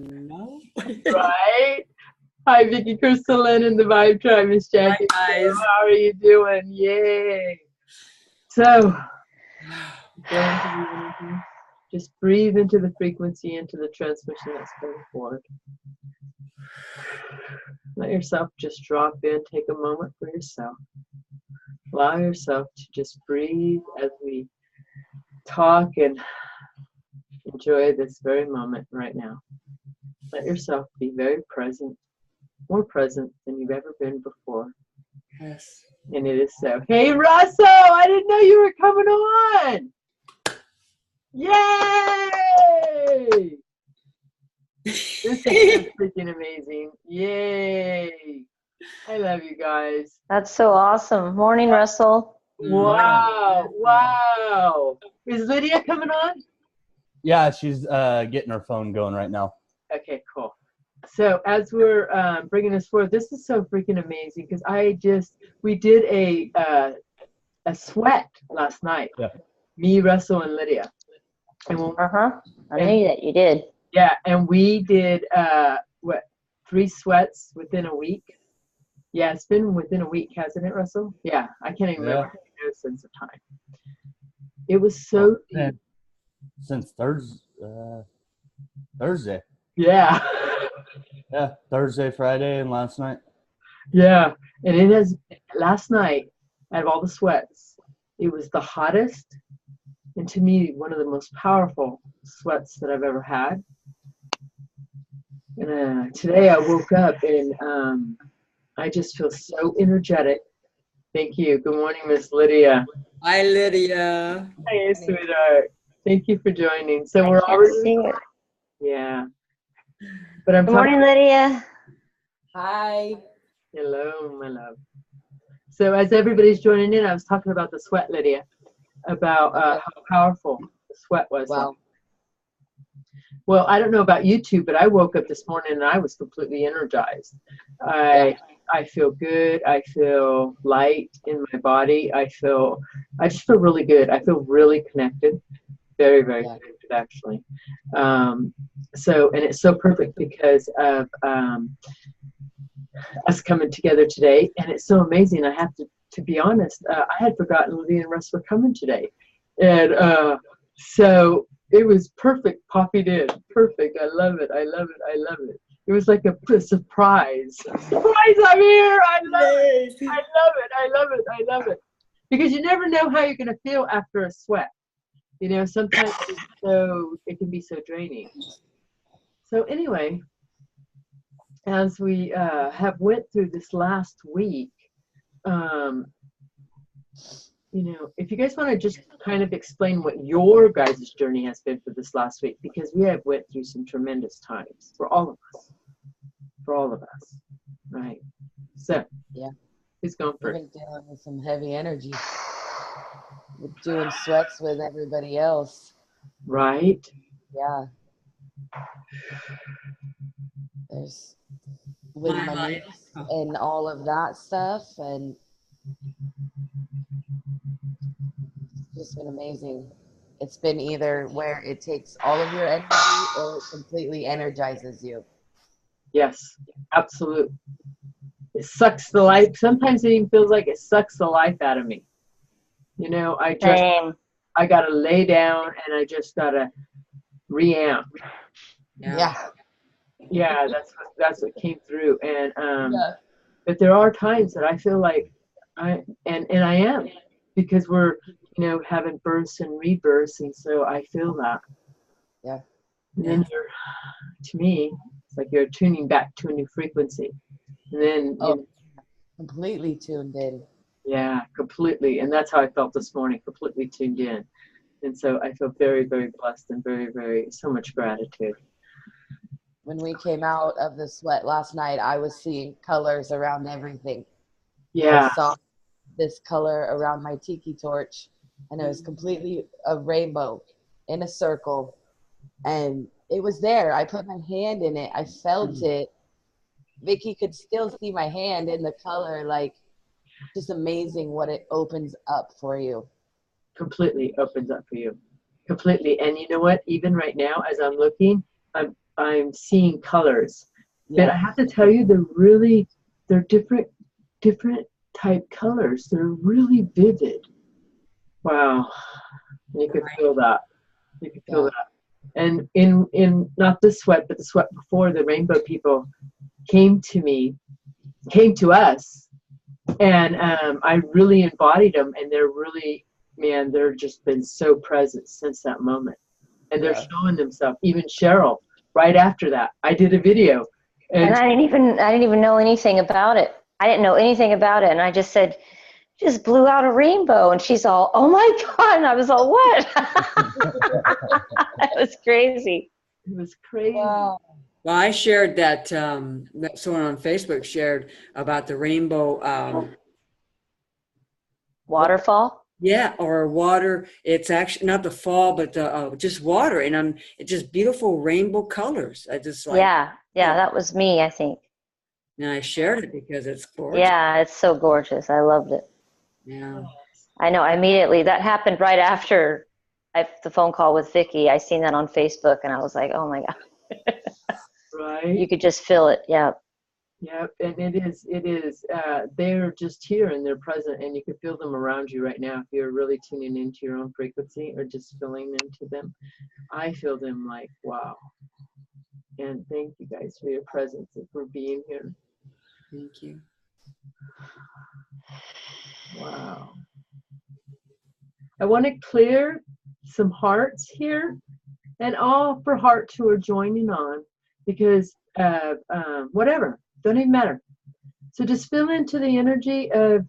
No. Right? Hi, Vicky Crystalline in the Vibe Tribe. Miss Jackie. Hi, guys. How are you doing? Yay. So, go into the energy. Just breathe into the frequency, into the transmission that's going forward. Let yourself just drop in. Take a moment for yourself. Allow yourself to just breathe as we talk and enjoy this very moment right now. Let yourself be very present, more present than you've ever been before. Yes. And it is so. Hey, Russell, I didn't know you were coming on. Yay! This is so freaking amazing. Yay! I love you guys. That's so awesome. Morning, Russell. Wow, wow. Is Lydia coming on? Yeah, she's getting her phone going right now. Okay, cool. So as we're bringing this forward, this is so freaking amazing because we did a sweat last night. Yeah. Me, Russell, and Lydia. And I knew that you did. Yeah, and we did 3 sweats within a week. Yeah, it's been within a week, hasn't it, Russell? Yeah, I can't even remember no sense of time. It was so deep. Since Thursday. Yeah. Yeah, Thursday, Friday, and last night. Yeah, and it has, last night, out of all the sweats, it was the hottest, and to me, one of the most powerful sweats that I've ever had. And today I woke up and I just feel so energetic. Thank you. Good morning, Miss Lydia. Hi, Lydia. Hey, sweetheart. Thank you for joining. So I we're can't already. see it. Yeah. But I'm Good morning, Lydia. Hi. Hello, my love. So as everybody's joining in, I was talking about the sweat, Lydia, about how powerful the sweat was. Wow. Well, I don't know about you two, but I woke up this morning and I was completely energized. I feel good. I feel light in my body. I just feel really good. I feel really connected. Very, very connected, actually. And it's so perfect because of us coming together today. And it's so amazing. I have to be honest, I had forgotten Lydia and Russ were coming today. And so it was perfect, popping in. Perfect. I love it. I love it. I love it. It was like a surprise. Surprise, I'm here. I love it. I love it. I love it. I love it. Because you never know how you're going to feel after a sweat. You know, sometimes it can be so draining. So anyway, as we have went through this last week, you know, if you guys want to just kind of explain what your guys' journey has been for this last week, because we have went through some tremendous times for all of us. For all of us, right? So, who's going first? We've been dealing with some heavy energy. We're doing sweats with everybody else. Right? Yeah. There's with my niece and all of that stuff, and it's just been amazing. It's been either where it takes all of your energy or it completely energizes you. Yes, absolutely. It sucks the life. Sometimes it even feels like it sucks the life out of me. You know, I gotta lay down and I just gotta reamp. Yeah. Yeah, that's what came through. And but there are times that I feel like I am, because we're, you know, having births and rebirths, and so I feel that. Yeah. And then to me, it's like you're tuning back to a new frequency. And then completely tuned in. Yeah, completely. And that's how I felt this morning, completely tuned in. And so I feel very, very blessed and very, very, so much gratitude. When we came out of the sweat last night, I was seeing colors around everything. Yeah. I saw this color around my tiki torch, and it was completely a rainbow in a circle. And it was there. I put my hand in it. I felt it. Vicky could still see my hand in the color. Like, just amazing what it opens up for you. Completely opens up for you. Completely. And you know what? Even right now, as I'm looking, I'm seeing colors. Yeah. But I have to tell you, they're different type colors. They're really vivid. Wow. You could feel that. You could feel Yeah. that. And in not the sweat, but the sweat before, the rainbow people came to us, and I really embodied them, and they're really, man, they're just been so present since that moment. And they're Yeah. showing themselves. Even Cheryl, right after that, I did a video. And I didn't even know anything about it. I didn't know anything about it. And I just said, just blew out a rainbow. And she's all, oh my God. And I was all, what? It was crazy. It was crazy. Wow. Well, I shared that someone on Facebook shared about the rainbow. Waterfall? Yeah, or water. It's actually not the fall, but just water, and it's just beautiful rainbow colors. I just like. Yeah. Yeah. That was me, I think. And I shared it because it's gorgeous. Yeah. It's so gorgeous. I loved it. Yeah. I know. Immediately. That happened right after the phone call with Vicky. I seen that on Facebook and I was like, oh my God. Right. You could just feel it. Yeah. Yep, and it is, they're just here and they're present, and you can feel them around you right now if you're really tuning into your own frequency or just feeling into them. I feel them like, wow. And thank you guys for your presence and for being here. Thank you. Wow. I want to clear some hearts here, and all for hearts who are joining on, because whatever. Don't even matter. So just feel into the energy of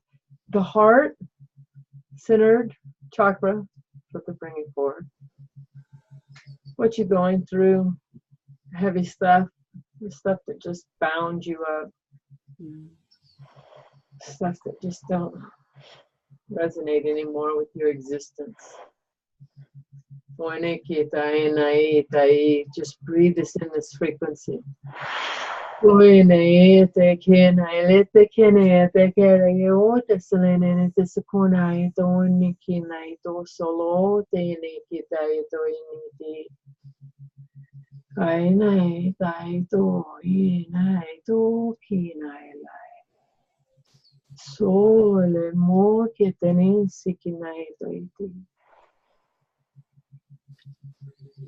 the heart, centered chakra, what they're bringing forward. What you're going through, heavy stuff, the stuff that just bound you up, stuff that just don't resonate anymore with your existence. Just breathe this in this frequency.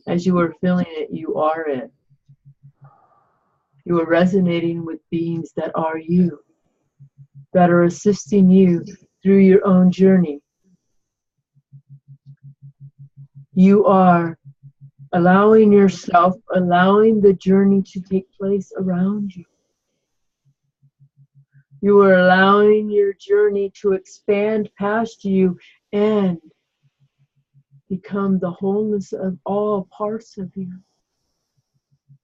As you are feeling it, you are it. You are resonating with beings that are you, that are assisting you through your own journey. You are allowing yourself, allowing the journey to take place around you. You are allowing your journey to expand past you and become the wholeness of all parts of you.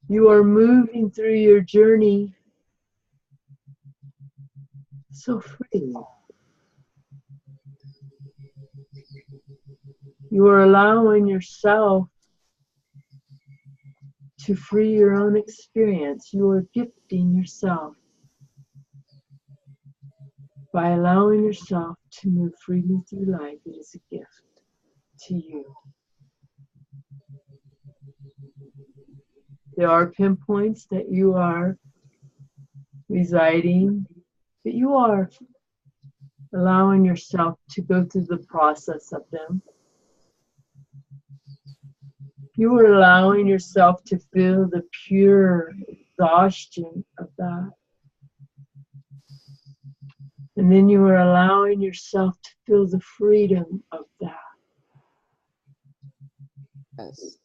You are moving through your journey so freely. You are allowing yourself to free your own experience. You are gifting yourself by allowing yourself to move freely through life. It is a gift to you. There are pinpoints that you are residing, but you are allowing yourself to go through the process of them. You are allowing yourself to feel the pure exhaustion of that. And then you are allowing yourself to feel the freedom of that. Yes.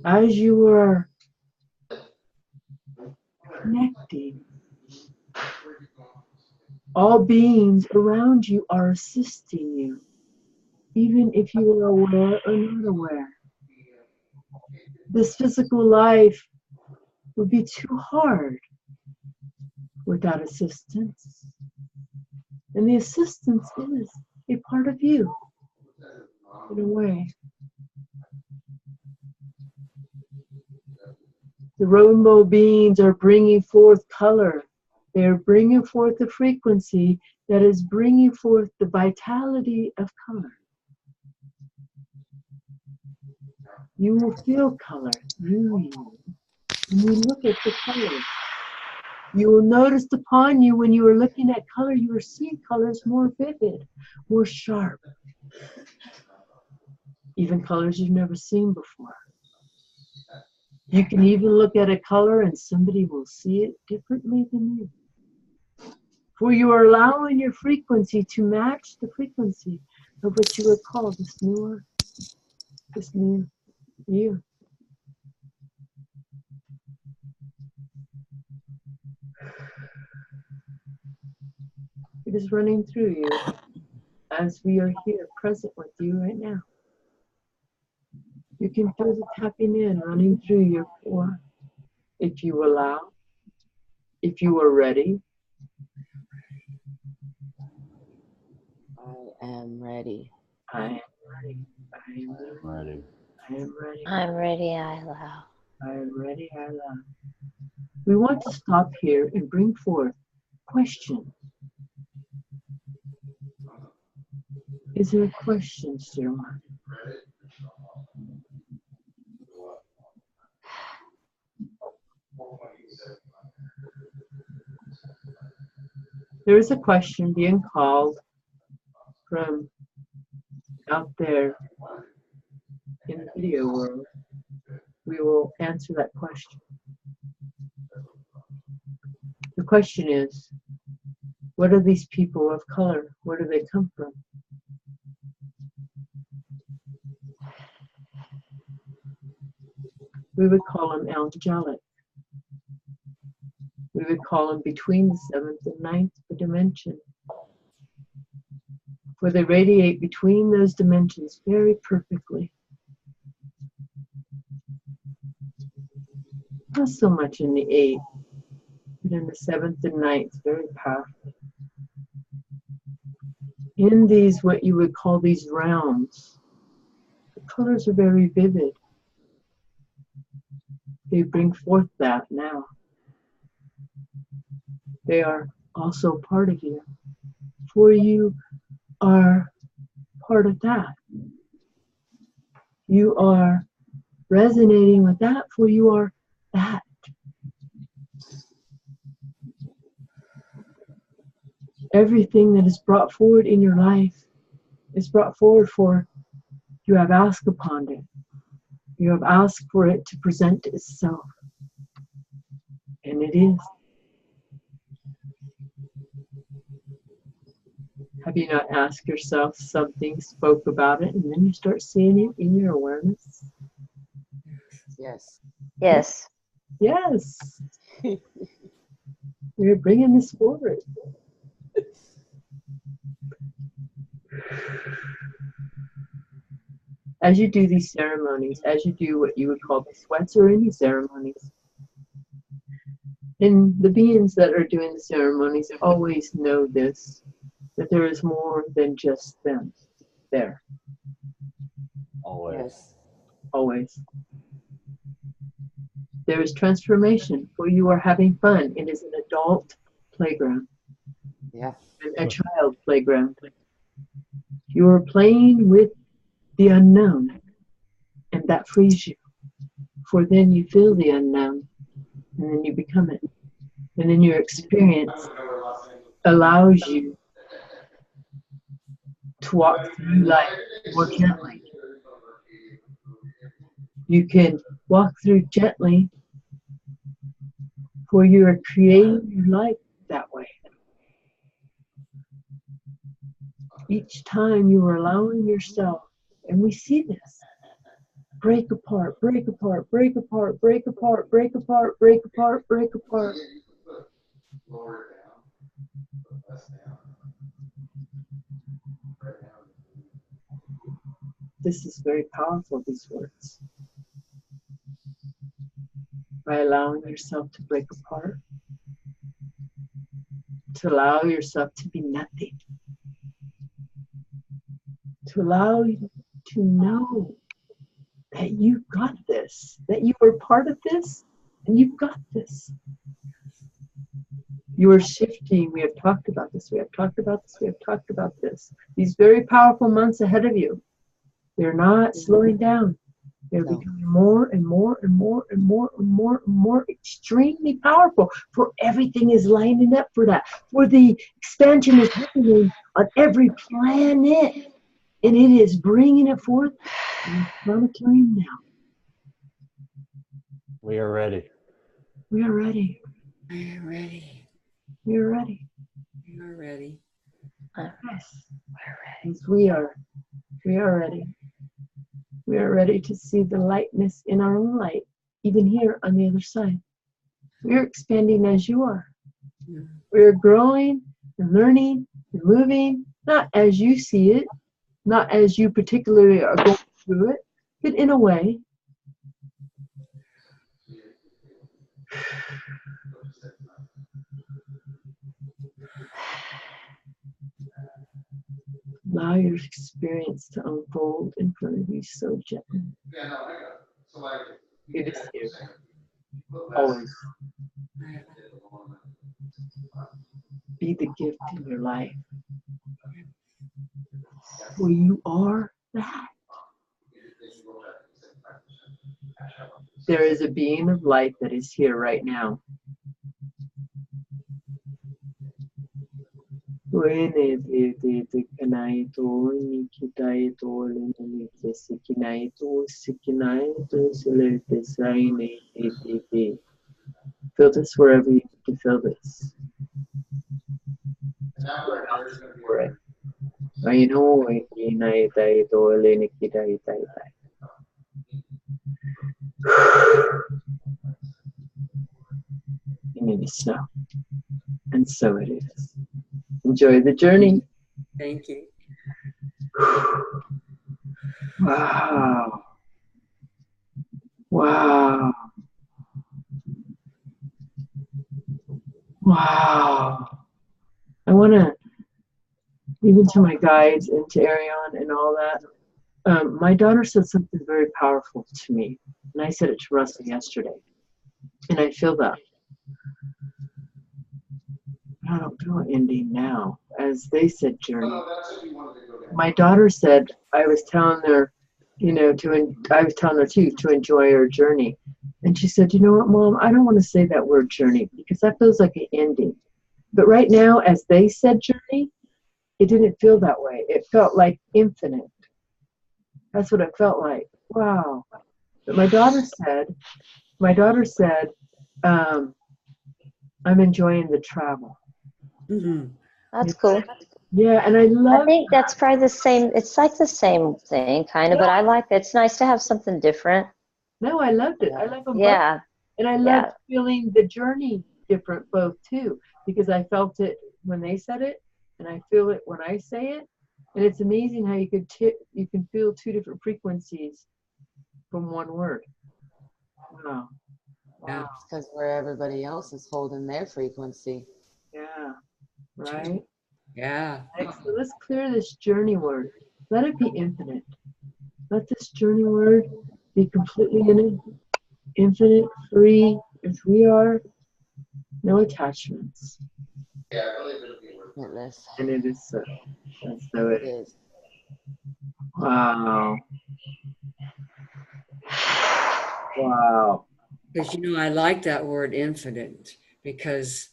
As you are connecting, all beings around you are assisting you, even if you are aware or not aware. This physical life would be too hard without assistance. And the assistance is a part of you, in a way. The rainbow beings are bringing forth color. They are bringing forth the frequency that is bringing forth the vitality of color. You will feel color through you. and you look at the colors. You will notice upon you when you are looking at color, you are seeing colors more vivid, more sharp. Even colors you've never seen before. You can even look at a color and somebody will see it differently than you. For you are allowing your frequency to match the frequency of what you would call this new you. It is running through you as we are here present with you right now. You can feel the tapping in running through your core. If you allow, if you are ready. I am ready. I am ready. I am ready. I am ready. I'm ready, I allow. I am ready. I allow. We want to stop here and bring forth questions. Is there a question, Sirma? There is a question being called from out there in the video world. We will answer that question. The question is, what are these people of color? Where do they come from? We would call them angelic. We would call them between the 7th and 9th dimension. For they radiate between those dimensions very perfectly. Not so much in the 8th, but in the 7th and 9th, very powerful. In these, what you would call these realms, the colors are very vivid. They bring forth that now. They are also part of you. For you are part of that. You are resonating with that, for you are that. Everything that is brought forward in your life is brought forward for you have asked upon it. You have asked for it to present itself. And it is. Have you not asked yourself something, spoke about it, and then you start seeing it in your awareness? Yes. Yes. Yes. We're bringing this forward. As you do these ceremonies, as you do what you would call the sweats or any ceremonies, and the beings that are doing the ceremonies always know this, that there is more than just them there. Always. Yes. Always. There is transformation, for you are having fun. It is an adult playground. Yeah. And a child playground. You are playing with the unknown, and that frees you. For then you feel the unknown, and then you become it. And then your experience allows you to walk through life more gently. You can walk through gently, for you are creating your life that way. Each time you are allowing yourself, and we see this, break apart, break apart, break apart, break apart, break apart, break apart, break apart. This is very powerful, these words. By allowing yourself to break apart, to allow yourself to be nothing, to allow you to know that you've got this, that you are part of this, and you've got this. You are shifting. We have talked about this. We have talked about this. We have talked about this. These very powerful months ahead of you. They're not slowing down. They're No. becoming more and more and more and more and more and more extremely powerful. For everything is lining up for that. For the expansion is happening on every planet. And it is bringing it forth in planetary now. We are ready. We are ready. We're ready. We are ready. We're ready. Yes. Yes, we are. We are ready. We are ready to see the lightness in our own light, even here on the other side. We are expanding as you are. Yeah. We are growing and learning and moving, not as you see it, not as you particularly are going through it, but in a way. Allow your experience to unfold in front of you so gently. It is here. Always. Be the gift in your life. For you are that. There is a being of light that is here right now. When it is the Kanaito, Nikitaito, Lenite, Sikinaito, Sikinaito, Selete, Saine, feel this wherever you need to feel this. Right. I know, Nikitaito, Lenikitaito. And it is so. And so it is. Enjoy the journey. Thank you. Wow. Wow. Wow. I want to, even to my guides and to Ariane and all that, my daughter said something very powerful to me. And I said it to Russell yesterday. And I feel that. I don't do an ending now. As they said, journey. My daughter said, I was telling her, I was telling her too, to enjoy her journey. And she said, you know what, Mom, I don't want to say that word journey because that feels like an ending. But right now, as they said journey, it didn't feel that way. It felt like infinite. That's what it felt like. Wow. But my daughter said, I'm enjoying the travel. Mm-hmm. That's cool. Yeah, and I love I think that's probably the same. It's like the same thing, kind of, but I like it. It's nice to have something different. No, I loved it. I love them both. Yeah. And I loved feeling the journey different both too, because I felt it when they said it, and I feel it when I say it. And it's amazing how you can feel two different frequencies from one word. Wow. Yeah. It's because where everybody else is holding their frequency. Yeah. Right? Yeah. Right. So let's clear this journey word. Let it be infinite. Let this journey word be completely infinite, free, as we are. No attachments. Limitless. And it is so. And so it It is. is. Wow. Wow. Because, I like that word infinite because,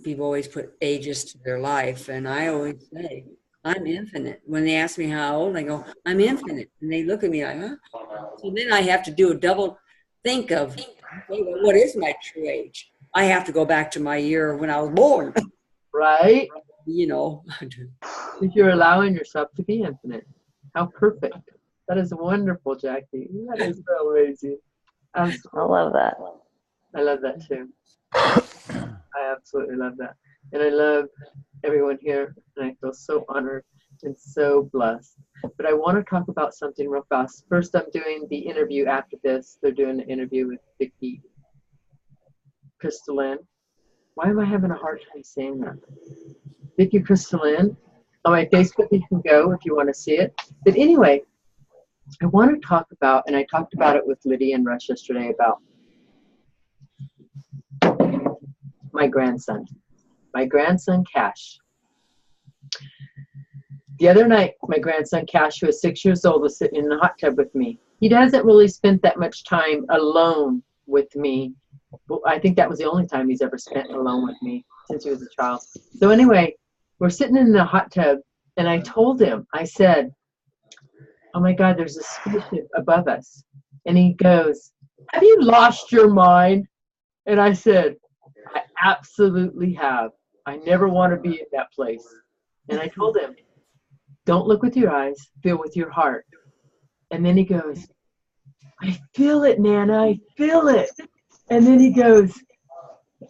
people always put ages to their life. And I always say, I'm infinite. When they ask me how old, I go, I'm infinite. And they look at me like, huh? So then I have to do a double think of, okay, well, what is my true age? I have to go back to my year when I was born. Right? Mm-hmm. If you're allowing yourself to be infinite. How perfect. That is wonderful, Jackie. That is so amazing. Absolutely. I love that. I love that too. I absolutely love that. And I love everyone here. And I feel so honored and so blessed. But I want to talk about something real fast. First, I'm doing the interview after this. They're doing an interview with Vicki Crystalline. Why am I having a hard time saying that? Vicki Crystalline. On my Facebook, you can go if you want to see it. But anyway, I want to talk about, and I talked about it with Lydia and Rush yesterday, about my grandson Cash. The other night, my grandson Cash, who was 6 years old, was sitting in the hot tub with me. he hasn't really spent that much time alone with me. Well, I think that was the only time he's ever spent alone with me since he was a child. So anyway, we're sitting in the hot tub, and I told him, I said, oh my God, there's a spaceship above us. And he goes, have you lost your mind? And I said, I absolutely have. I never want to be in that place. And I told him, don't look with your eyes, feel with your heart. And then he goes, I feel it, Nana, I feel it. And then he goes,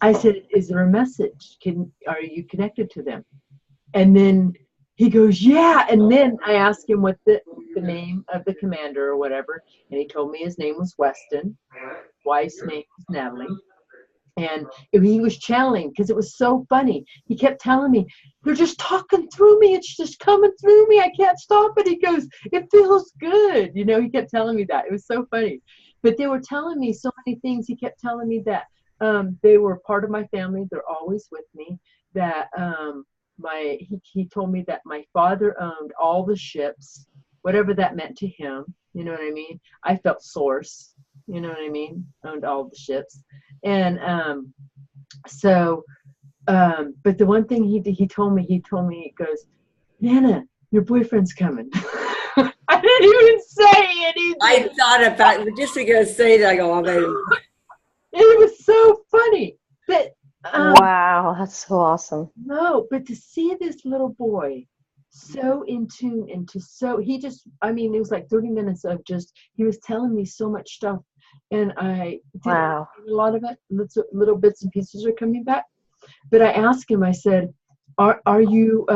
I said, is there a message? Are you connected to them? And then he goes, yeah. And then I asked him what the name of the commander or whatever. And he told me his name was Weston. Wife's name was Natalie. And he was channeling because it was so funny. He kept telling me, they're just talking through me. It's just coming through me. I can't stop it. He goes, it feels good. You know, he kept telling me that. It was so funny. But they were telling me so many things. He kept telling me that they were part of my family. They're always with me. That he told me that my father owned all the ships, whatever that meant to him. You know what I mean? I felt source. You know what I mean? Owned all the ships. And but the one thing he told me, he goes, Nana, your boyfriend's coming. I didn't even say anything. I thought about it, just to say that, I go, oh, baby. It was so funny. But wow, that's so awesome. no, but to see this little boy so in tune it was like 30 minutes of just, he was telling me so much stuff. And I did Wow. a lot of it, little bits and pieces are coming back. But I asked him, I said, are you,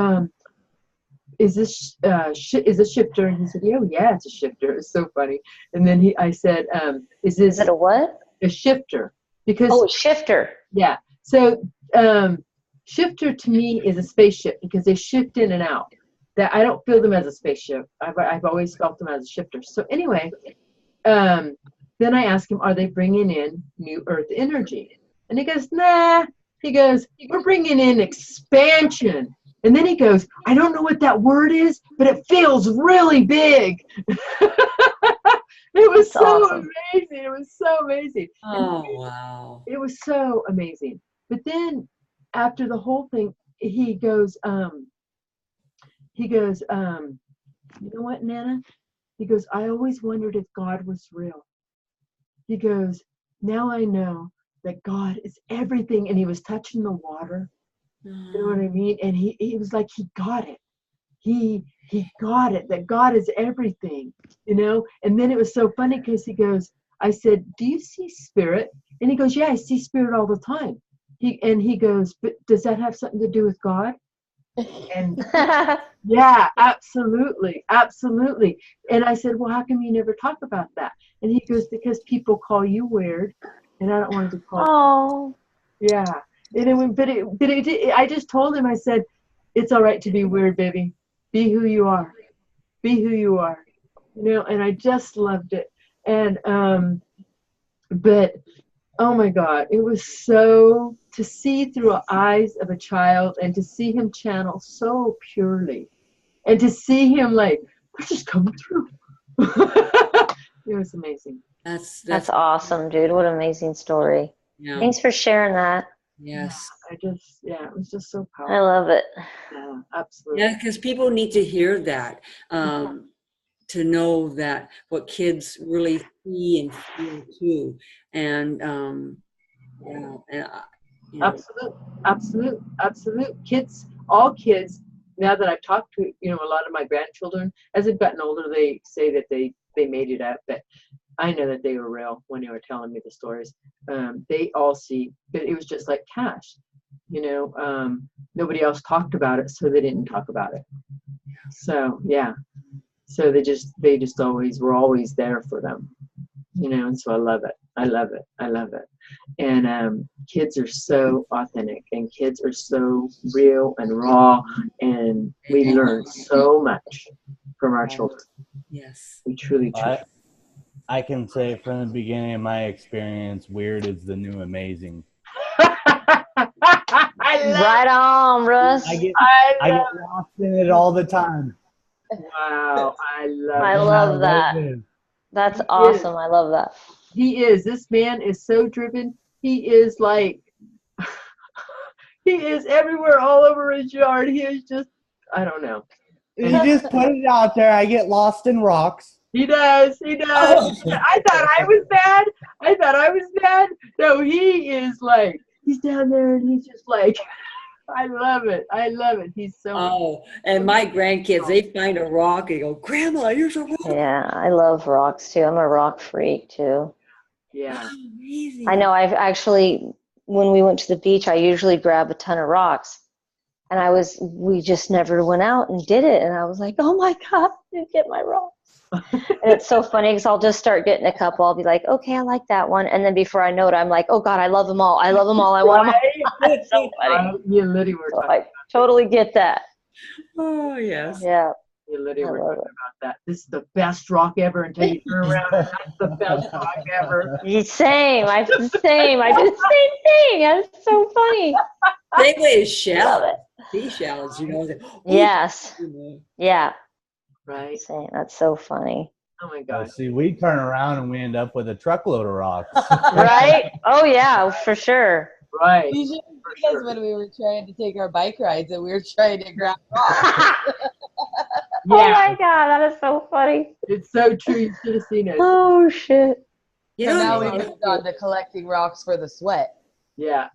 is this shifter? And he said, yeah, it's a shifter. It's so funny. And then I said, is it a what? a shifter? Because Oh, a shifter. yeah. So shifter to me is a spaceship because they shift in and out. That I don't feel them as a spaceship. I've always felt them as a shifter. So anyway, then I asked him, are they bringing in new Earth energy? And he goes, nah. He goes, we're bringing in expansion. And then he goes, I don't know what that word is, but it feels really big. It was That's so awesome. amazing. It was so amazing. Oh, wow. It was so amazing. But then after the whole thing, he goes, you know what, Nana? He goes, I always wondered if God was real. He goes, now I know that God is everything. And he was touching the water. You know what I mean? And he was like, he got it. He got it, that God is everything, you know? And then it was so funny because he goes, I said, do you see spirit? And he goes, yeah, I see spirit all the time. He goes, but does that have something to do with God? And yeah, absolutely. Absolutely. And I said, well, how come you never talk about that? And he goes, because people call you weird and I don't want to be called. Oh. Yeah. And I just told him, I said, it's all right to be weird, baby. Be who you are. Be who you are. You know, and I just loved it. And, but, oh my God, it was so, to see through the eyes of a child and to see him channel so purely and to see him like, we're just coming through. It was amazing. That's awesome, dude. What an amazing story. Yeah. Thanks for sharing that. Yes. It was just so I powerful. love it. Yeah, absolutely. Yeah, because people need to hear that, to know that what kids really see and feel too. And yeah, and you know, Absolute. Kids, all kids, now that I've talked to, you know, a lot of my grandchildren, as they've gotten older, they say that they made it up, but I know that they were real when they were telling me the stories. They all see, but it was just like Cash, you know, nobody else talked about it, so they didn't talk about it. So yeah, so they just were always there for them, you know, and so I love it. And kids are so authentic and kids are so real and raw, and we learn so much from our children. yes. We truly. I can say from the beginning of my experience, weird is the new amazing. Right on, Russ. I get lost in it all the time. Wow, I love I it. love that. That's He is. awesome. I love that. He is. This man is so driven. He is like, he is everywhere, all over his yard. He is just, I don't know. You just put it out there. I get lost in rocks. He does. He does. I thought I was bad. No, he is like, he's down there and he's just like, I love it. He's so. Oh, and my grandkids, they find a rock and go, Grandma, here's a rock. Yeah, I love rocks too. I'm a rock freak too. Yeah. Amazing. I know I've actually, when we went to the beach, I usually grab a ton of rocks. And we just never went out and did it. And I was like, oh my God, I didn't get my rocks. And it's so funny because I'll just start getting a couple. I'll be like, okay, I like that one. And then before I know it, I'm like, oh God, I love them all. I love them all. I want them all. It's so funny. Me and Liddy were So talking. I totally get that. Oh, yes. Yeah. Me and Liddy I were love talking about that. This is the best rock ever until you turn around and that's the best rock ever. Same. I do the same thing. That's so funny. Same way as Love shallots, it. seashells, you know. Yes. You know. Yeah. Right? Same. That's so funny. Oh my Oh, gosh. see, we turn around and we end up with a truckload of rocks. Right? Oh yeah, for sure. Right. You should For see us sure. when we were trying to take our bike rides and we were trying to grab rocks. Oh Yeah, my God, that is so funny. it's so true. You should have seen it. Oh shit. You So know, now you we know- moved on to collecting rocks for the sweat. Yeah.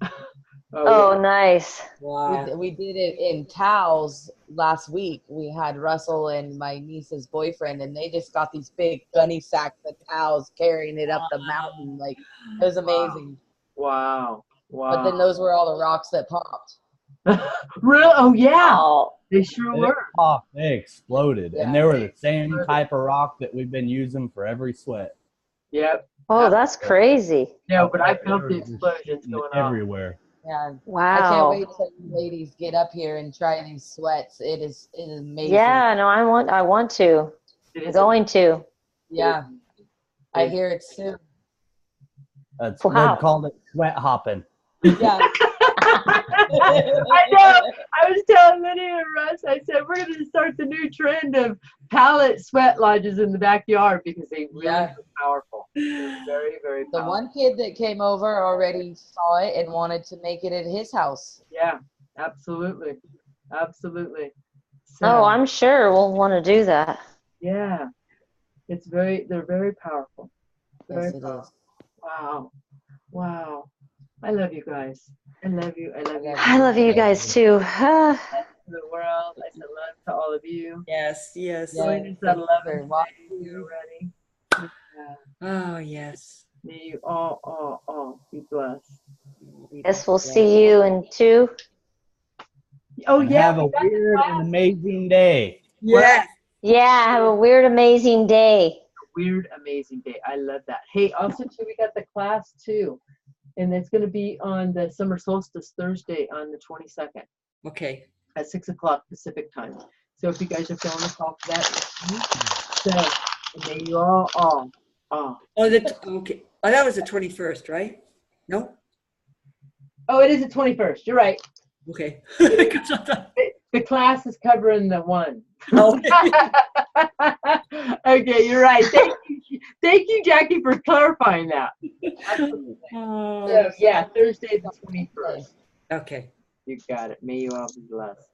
Oh, yeah. nice. wow. We did it in towels last week. We had Russell and my niece's boyfriend, and they just got these big gunny sacks of towels carrying it up the mountain. Like, it was amazing. Wow. But then those were all the rocks that popped. Real? Oh yeah. Oh, They sure They were. popped, they exploded. Yeah. And they were the same type of rock that we've been using for every sweat. Yep. oh, that's crazy. No, but I They felt were the just explosions shooting going off. everywhere. Yeah. I can't Wow. wait till you ladies get up here and try these sweats. It is amazing. Yeah, no, I want to. It I'm is going to. Yeah. I hear it soon. That's Wow. They've called it sweat hopping. Yeah. I know. I was telling Liddy and Russ, I said, we're going to start the new trend of pallet sweat lodges in the backyard because they really Yeah. are powerful. They're very, very The powerful. one kid that came over already saw it and wanted to make it at his house. Yeah, absolutely. Absolutely. So, Oh, I'm sure we'll want to do that. yeah. They're very powerful. Very Yes, it powerful. is. Wow. Wow. I love you guys. I love you. I love you. I love you guys too. To the world. I said love to all of you. Yes, yes. Yeah. Join us at Thank you 11 for watching. You're ready. Oh, yes. May you all be blessed. Guess we'll see you in 2. Oh, And yeah. have a we got the weird class. and amazing day. Yes. Yeah, have a weird, amazing day. Weird, amazing day. I love that. Hey, also, too, we got the class, too. And it's going to be on the summer solstice Thursday on the 22nd Okay. at 6 o'clock Pacific time. So if you guys are feeling the call for that, so may you all. Oh, okay. Oh, that was the 21st, right? No? Oh, it is the 21st. You're right. Okay. The class is covering the one. Okay. Okay, you're right. Thank you, Jackie, for clarifying that. Absolutely. Oh, So, yeah, Thursday the 21st. okay. You got it. May you all be blessed.